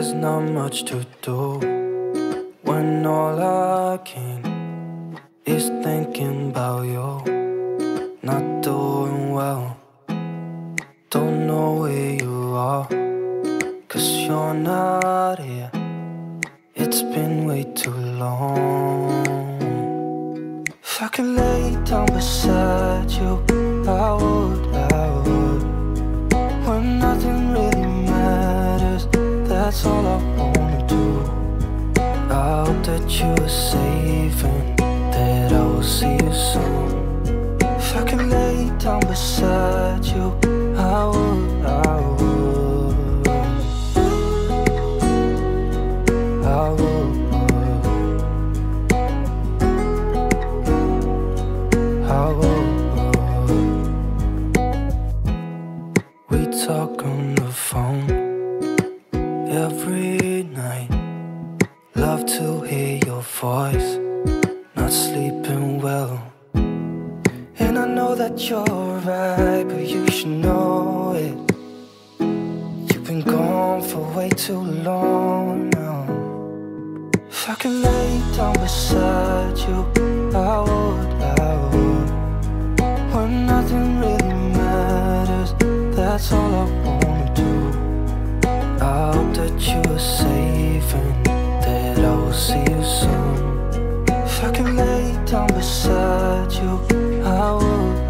there's not much to do when all I can is thinking about you. Not doing well, don't know where you are, 'cause you're not here. It's been way too long. If I could lay down beside you, I would. When nothing really matters, that's all I wanna do. I hope that you are safe and that I will see you soon. If I could lay down beside you, I would. I would. We talk on the phone every night. Love to hear your voice. Not sleeping well, and I know that you're right, but you should know it. You've been gone for way too long now. If I could lay down beside you, I would. When nothing really matters, that's all I wanna do. I hope that you are safe and that I will see you soon. If I could lay down beside you, I would.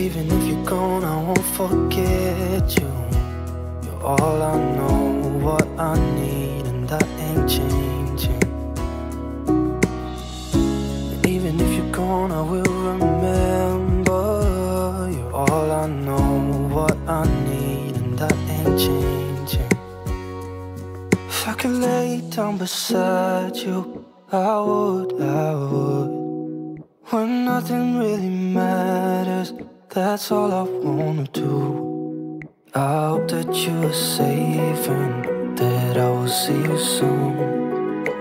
Even if you're gone, I won't forget you. You're all I know, what I need, and that ain't changing. And even if you're gone, I will remember. You're all I know, what I need, and that ain't changing. If I could lay down beside you, I would. When nothing really matters, that's all I wanna do. I hope that you are safe and that I will see you soon.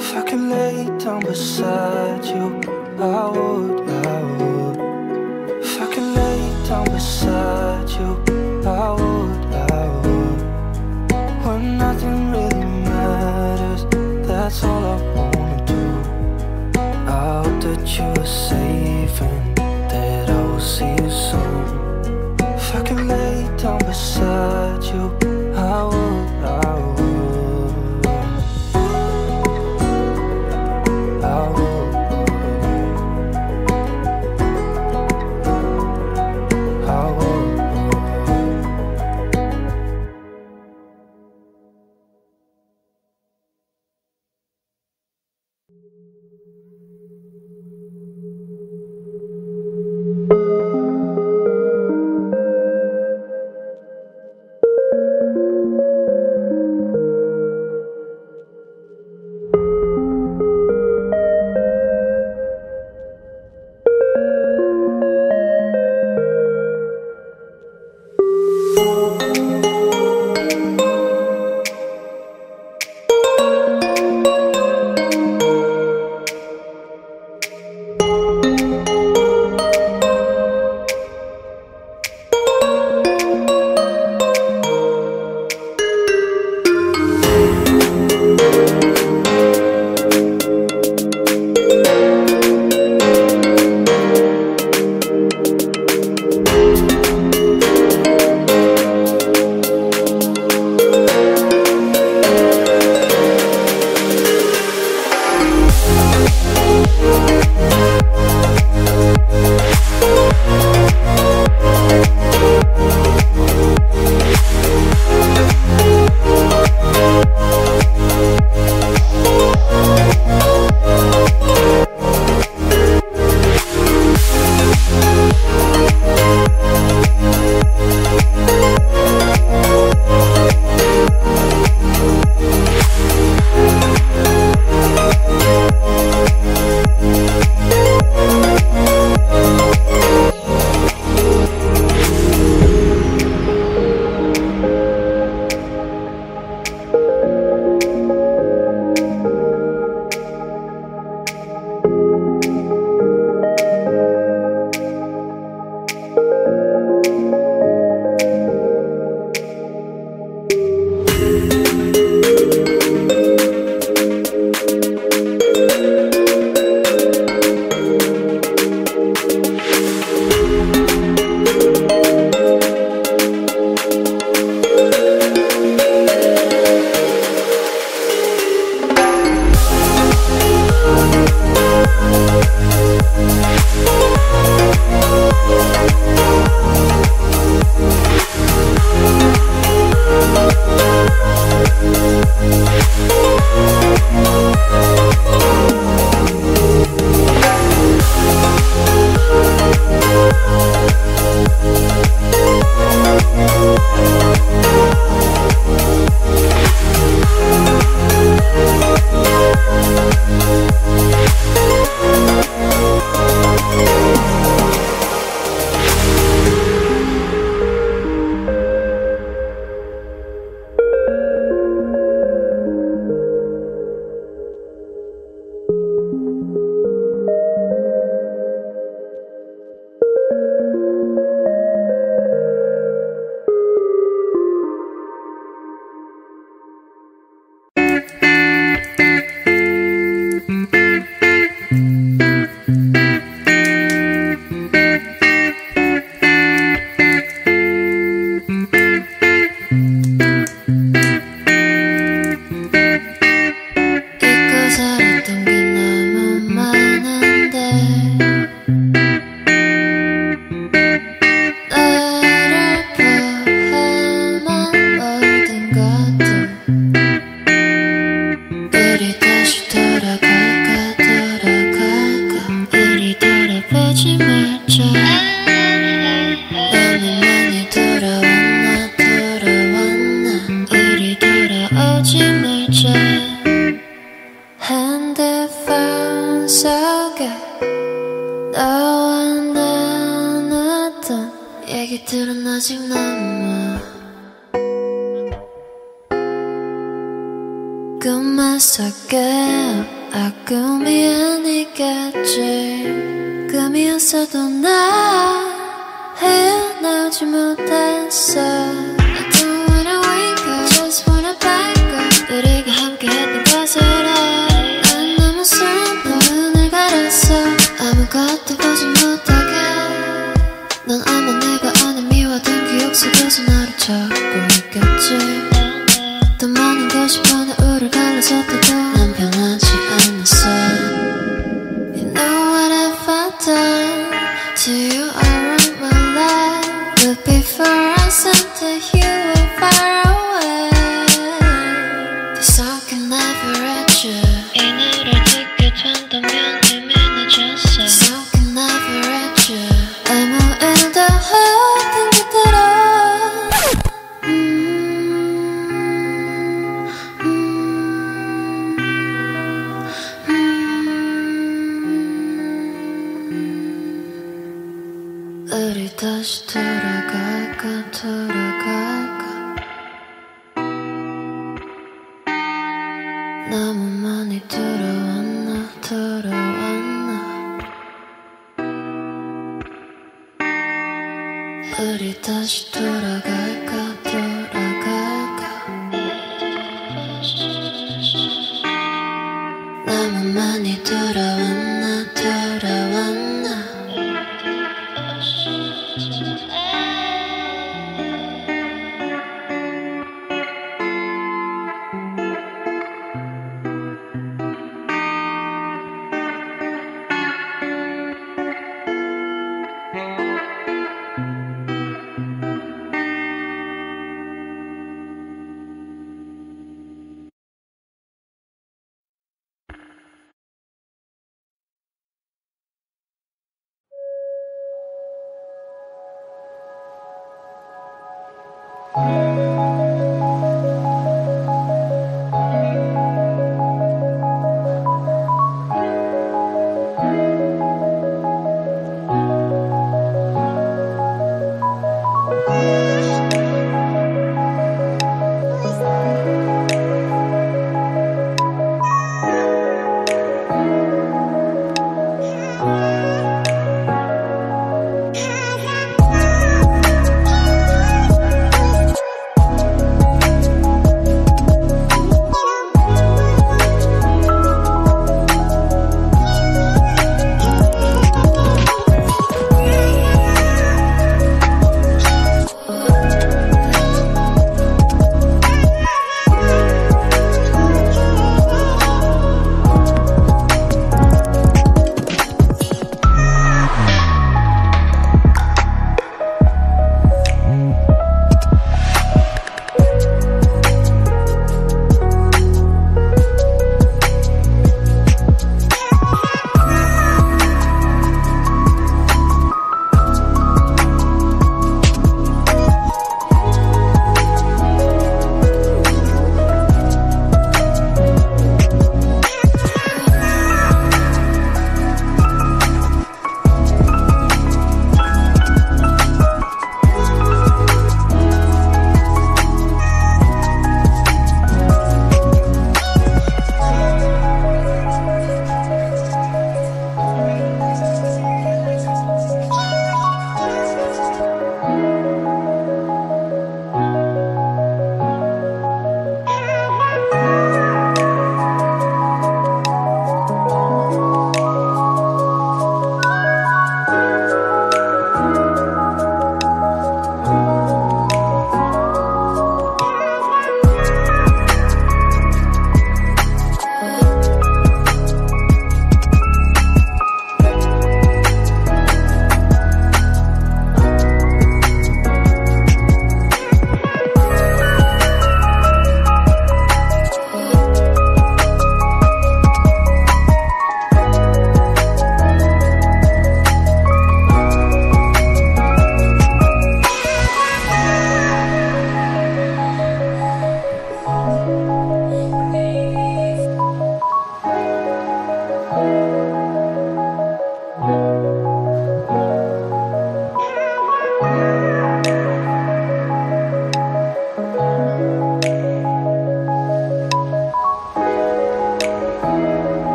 If I could lay down beside you, I would. If I could lay down beside you, I would. When nothing really matters, that's all I wanna do. I hope that you are safe and that I will see you soon. If I could lay down beside you, I would. I would. 오지 말자. 너무 많이 돌아왔나 우리 돌아오지 말자. 핸드폰 속에 너와 나눴던 얘기들은 아직 남아. 꿈에서 깨어 꿈이 아니겠지. 꿈이었어도 나 헤어나오지 못했어. I don't wanna wake up, just wanna back up. 우리가 함께했던 것을 해. 난 너무 슬퍼 눈을 가렸어. 아무것도 보지 못하게. 넌 아마 내가 아는 미워둔 기억 속에서 나를 찾고 있겠지. 더 많은 것이 변해 우릴 갈라졌다고 난 변하지 않았어. You know what I've done to you all of my life. But before I said that you were far away. The song can never reach you. 이 노래를 듣게 된다면 이미 늦었어. The song can never reach you. 아무 일도 없던 그대로. 우리 다시 돌아갈까. 너무 많이 돌아왔나. 우리 다시 돌아갈까. 너무 많이 돌아왔나.